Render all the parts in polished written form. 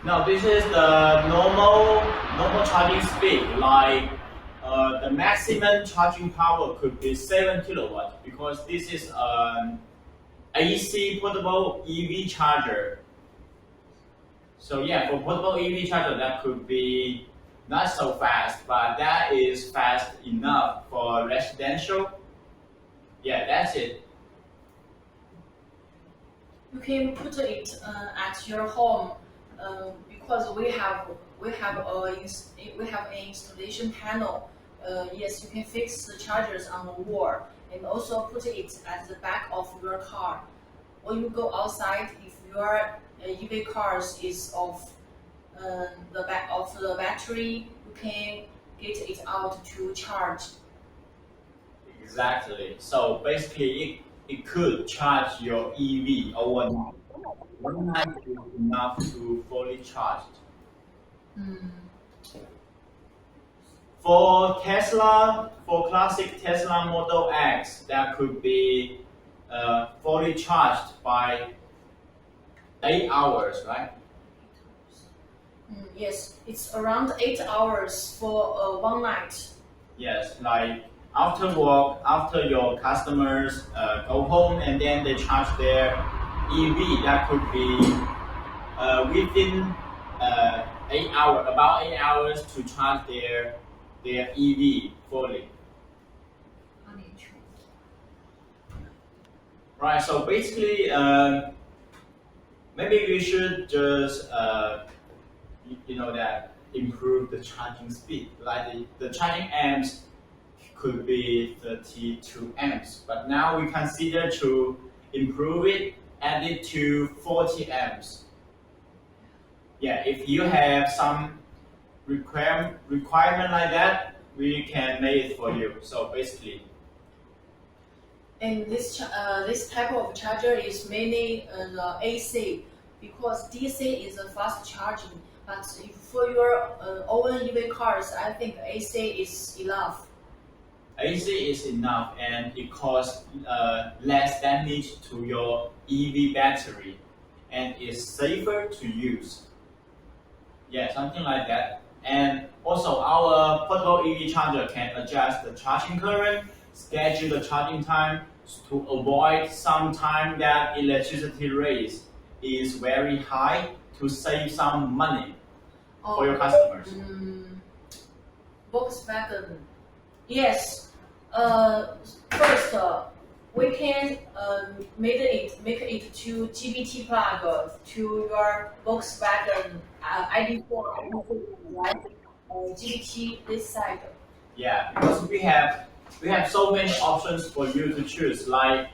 No, this is the normal charging speed. Like the maximum charging power could be 7 kilowatts because this is an AC portable EV charger. So yeah, for portable EV charger, that could be not so fast, but that is fast enough for residential. Yeah, that's it. You can put it at your home because we have an installation panel. Yes, you can fix the chargers on the wall and also put it at the back of your car. When you go outside, if your EV cars is off the back of the battery, you can get it out to charge. Exactly. So basically, it could charge your EV overnight. One night is enough to fully charge. Mm. For Tesla, for classic Tesla Model X, that could be fully charged by 8 hours, right? Yes, it's around 8 hours for one night. Yes, like after work, after your customers go home and then they charge their EV, that could be within 8 hours, about 8 hours to charge their EV fully. Right. So basically, maybe we should just that improve the charging speed. Like the charging amps could be 32 amps, but now we consider to improve it, add it to 40 amps. Yeah, if you have some requirement like that, we can make it for you. So basically, And this type of charger is mainly the AC because DC is a fast charging. But if for your own EV cars, I think AC is enough. AC is enough and it causes less damage to your EV battery and is safer to use. Yeah, something like that. And also our portable EV charger can adjust the charging current, schedule the charging time to avoid some time that electricity rate is very high to save some money for your customers. Volkswagen. Yes. First, we can make it to GBT plug to your Volkswagen ID4, right? GBT this side. Yeah, because we have so many options for you to choose. Like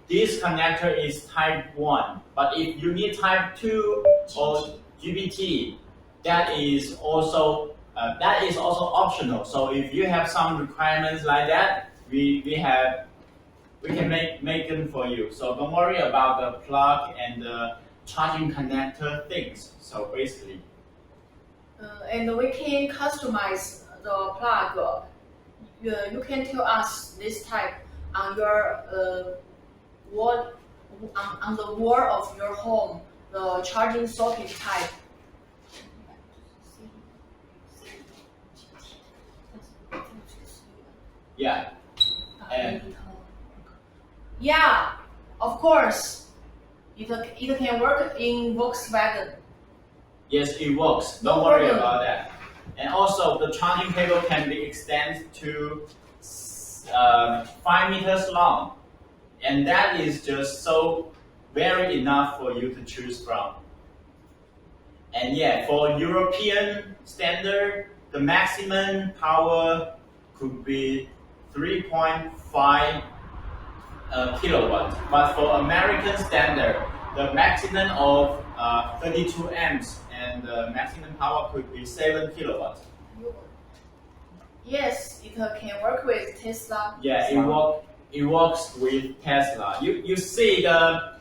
this connector is type 1, but if you need type 2 or GBT, that is also optional. So if you have some requirements like that, we can make them for you. So don't worry about the plug and the charging connector things. So basically, and we can customize the plug. You can tell us this type on your wall, on the wall of your home, the charging socket type. yeah. And Yeah, of course. It can work in Volkswagen. yes, it works. No Don't worry problem. about that. And also, the charging cable can be extended to 5 meters long, and that is just so very enough for you to choose from. And yeah, for European standard, the maximum power could be 3.5 kilowatts. But for American standard, the maximum of 32 amps and the maximum power could be 7 kilowatts. Yes, it can work with Tesla. Yeah, it works with Tesla. You see the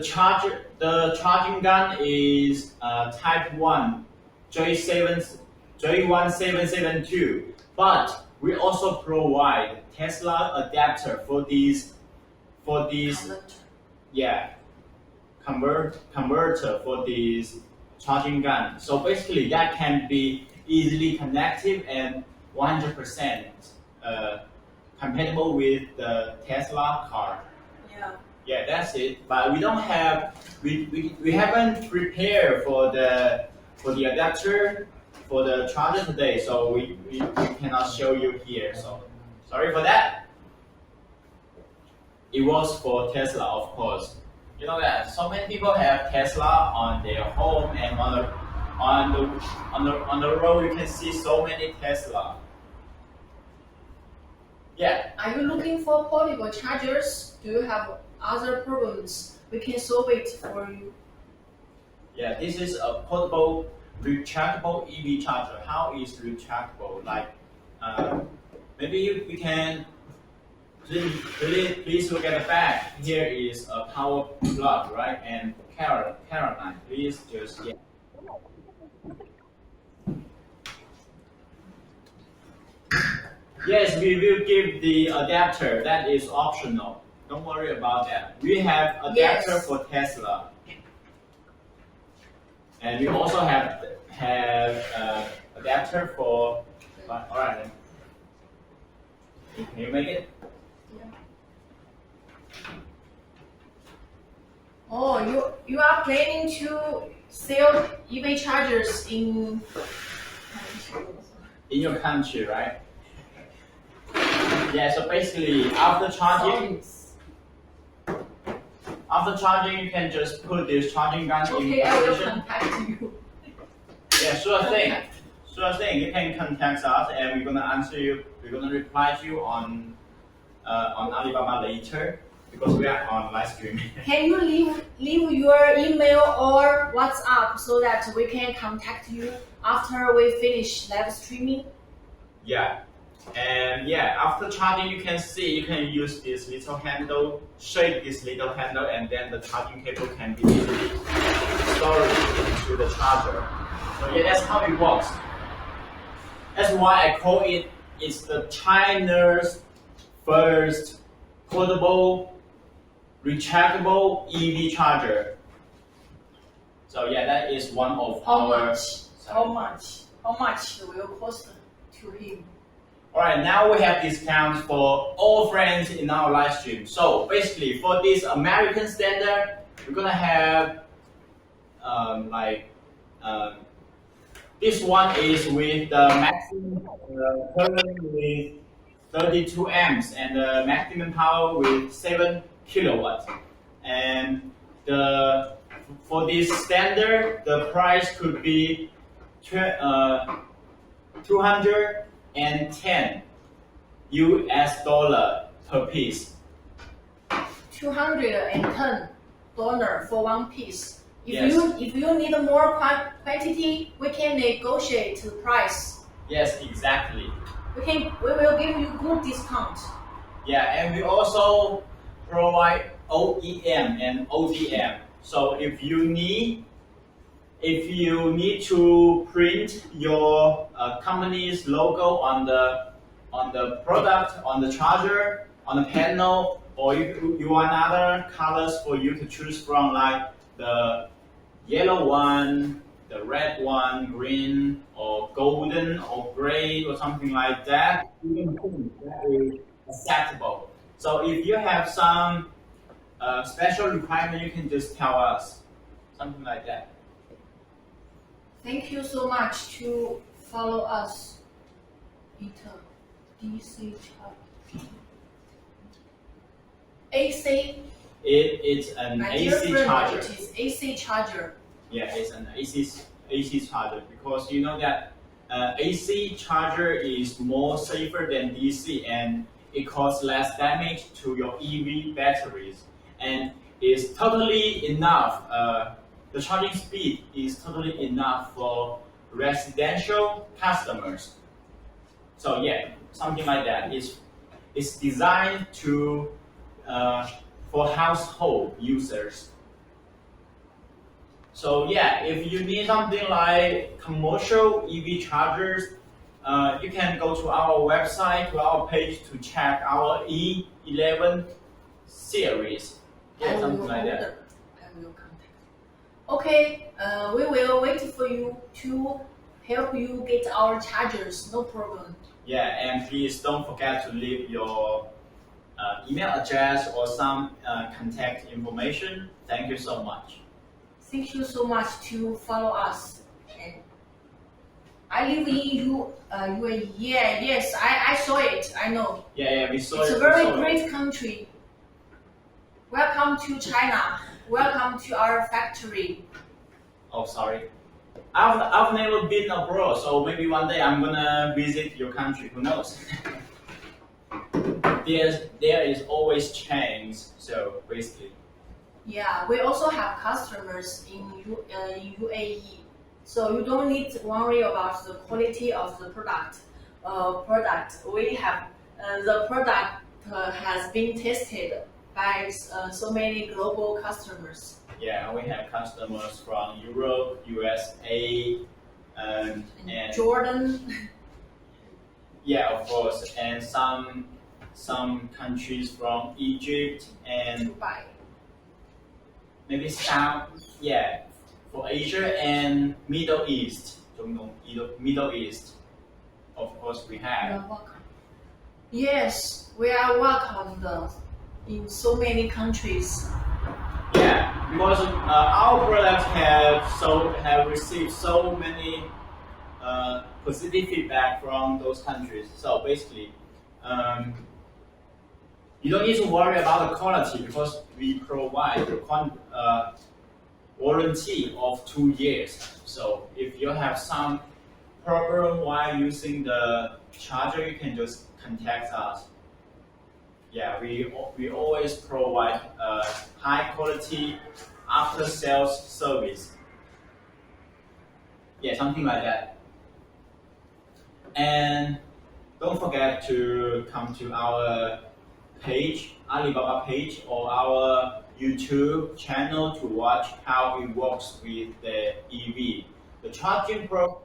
charging gun is type 1 J1772, but we also provide Tesla adapter for these yeah converter for these charging gun. So basically, that can be easily connected and 100% compatible with the Tesla car. Yeah. Yeah, that's it. But we don't have, we haven't prepared for the adapter for the charger today, so we cannot show you here. So sorry for that. It was for Tesla, of course. You know that so many people have Tesla on their home, and on the road you can see so many Tesla. Yeah. Are you looking for portable chargers? Do you have other problems? We can solve it for you. Yeah, this is a portable rechargeable EV charger. How is rechargeable? Like, maybe we can please look at the back. Here is a power plug, right? And Caroline, please just yeah. Yes, we will give the adapter. That is optional. Don't worry about that. We have adapter Yes. for Tesla, and we also have adapter for. All right. Then. Can you make it? Oh, you are planning to sell EV chargers in In your country, right? Yeah. So basically, after charging, you can just put this charging gun in Okay, I will position. contact you. Yeah, sure thing. Sure thing. You can contact us, and we're gonna answer you. We're gonna reply to you on Alibaba later because we are on live stream. Can you leave your email or WhatsApp so that we can contact you after we finish live streaming? Yeah. And yeah, after charging, you can use this little handle, shake this little handle, and then the charging cable can be easily stored into the charger. So yeah, that's how it works. That's why I call it, it's the China's first portable, rechargeable EV charger. So yeah, that is one of How our. much? How much? How much will cost to him? Alright, now we have discounts for all friends in our live stream. So basically, for this American standard, we're gonna have this one is with the maximum current with 32 amps and the maximum power with 7 kilowatts. And for this standard, the price could be 210 US dollar per piece. $210 for one piece. Yes. If you need more quantity, we can negotiate the price. Yes, exactly. We will give you good discount. Yeah, and we also provide OEM and ODM. So if you need to print your company's logo on the product, on the charger, on the panel, or you want other colors for you to choose from, like the yellow one, the red one, green, or golden, or gray, or something like that, that is acceptable. So if you have some special requirement, you can just tell us, something like that. Thank you so much to follow us. DC charge. AC. It's an My AC dear friend, charger. it is AC charger. Yeah, it's an AC charger because you know that AC charger is more safer than DC and it causes less damage to your EV batteries and is totally enough. The charging speed is totally enough for residential customers. So yeah, something like that. It's designed to for household users. So yeah, if you need something like commercial EV chargers, you can go to our website, to our page to check our E11 series. Yeah, something like that. I will contact. Okay, we will wait wait for you to help you get our chargers. No problem. Yeah, and please don't forget to leave your email address or some contact information. Thank you so much. Thank you so much to follow us. And I live in UAE. Yeah, yes, I saw it. I know. Yeah, we saw It's it. a very great country. Welcome to China. Welcome to our factory. Oh, sorry. I've never been abroad, so maybe one day I'm gonna visit your country. Who knows? There is always change. So basically. Yeah, we also have customers in UAE, so you don't need to worry about the quality of the product. We have the product has been tested by so many global customers. Yeah, we have customers from Europe, USA, and Jordan. Yeah, of course, and some countries from Egypt and Dubai. maybe some, yeah, for Asia and Middle East. Middle East, of course, we You have. are welcome. Yes, we are welcomed in so many countries. Yeah, because our products have received so many positive feedback from those countries. So basically, you don't need to worry about the quality because we provide warranty of 2 years. So if you have some problem while using the charger, you can just contact us. Yeah, we always provide high quality after sales service. Yeah, something like that. And don't forget to come to our page, Alibaba page, or our YouTube channel to watch how it works with the EV. The charging process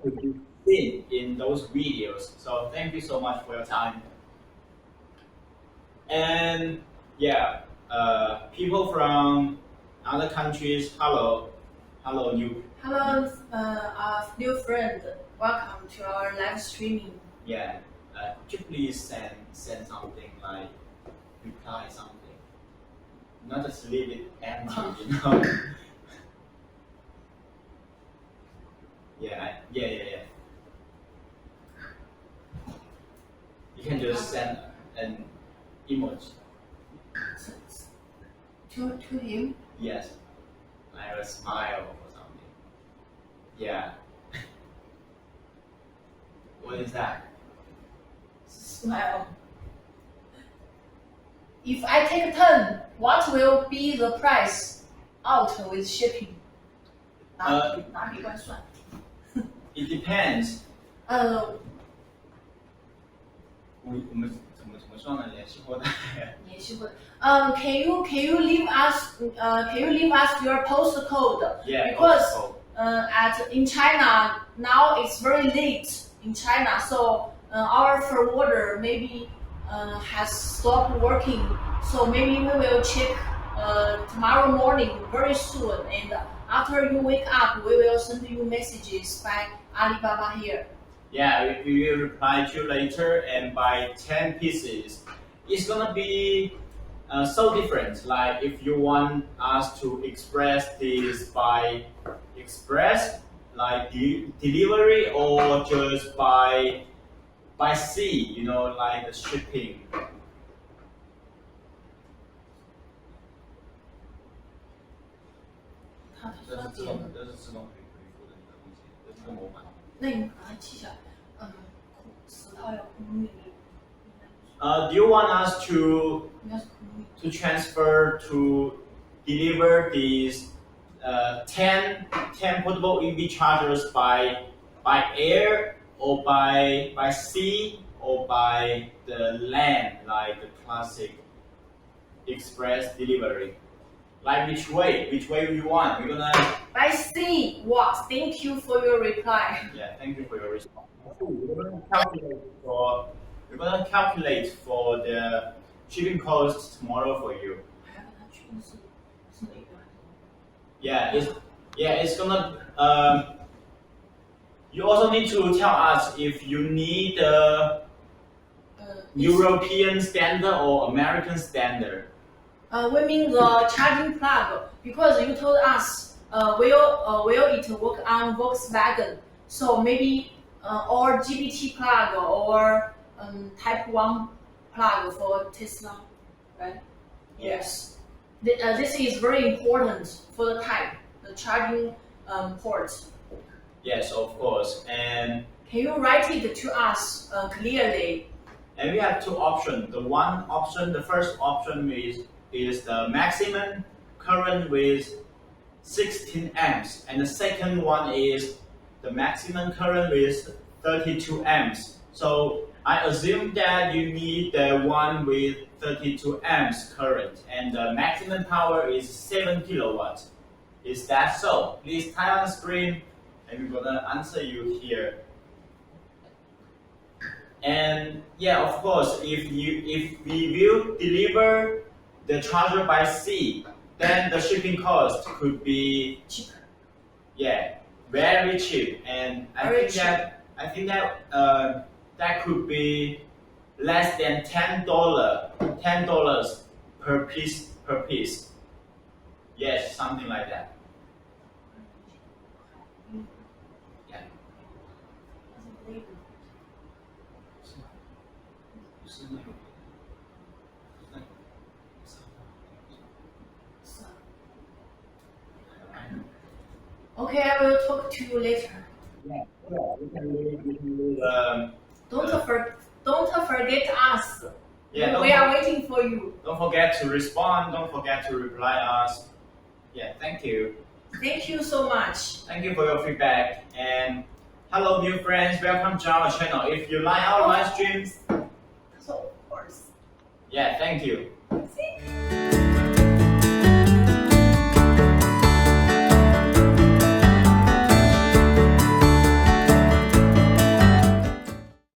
could be seen in those videos. So thank you so much for your time. And yeah, people from other countries, hello, new. Hello, our new friend. Welcome to our live streaming. Yeah, could you please send something like reply something, not just leave it empty, you know. Yeah. You can just send an emoji. To him. Yes, like a smile or something. Yeah. What is that? Smile. If I take 10, what will be the price out with shipping? 哪笔关算？ It depends. 我们怎么算呢？联系货代。联系会。Can you leave us your postcode? Yeah. Because postcode. in China now it's very late in China, so our forwarder maybe has stopped working. So maybe we will check tomorrow morning very soon, and after you wake up, we will send you messages by Alibaba here. Yeah, we will reply to you later, and by 10 pieces, it's gonna be so different. Like if you want us to express this by express, like delivery, or just by sea, you know, like the shipping.这是自动回复的一个东西，这是个模板。那你把它记下来。10套要空运。Do you want us to 应该是空运。 transfer to deliver these 10 portable EV chargers by air or by sea or by the land, like the classic express delivery? Like which way you want? We're gonna. By sea. Wow, thank you for your reply. Yeah, thank you for your response. We're gonna calculate for the shipping cost tomorrow for you. Yeah, Yeah, it's gonna. You also need to tell us if you need the European standard or American standard. We mean the charging plug because you told us will it work on Volkswagen? So maybe or GBT plug or Type 1 plug for Tesla, right? Yes. This is very important for the type, the charging port. Yes, of course. And Can you write it to us clearly? we have two options. The first option is the maximum current with 16 amps, and the second one is the maximum current with 32 amps. So I assume that you need the one with 32 amps current, and the maximum power is 7 kilowatts. Is that so? Please type on the screen, and we're gonna answer you here. And yeah, of course, if we will deliver the charger by sea, then the shipping cost could be Cheaper. yeah, very cheap. And Very I think that that could be less than $10 per piece. Yes, something like that. Yeah. Okay, I will talk to you later. Yeah, we can do Don't forget us. yeah, We are waiting for you. don't forget to respond. Don't forget to reply us. Yeah, thank you. Thank you so much. Thank you for your feedback. And hello, new friends. Welcome to our channel. If you like our live streams, So of course. yeah, thank you.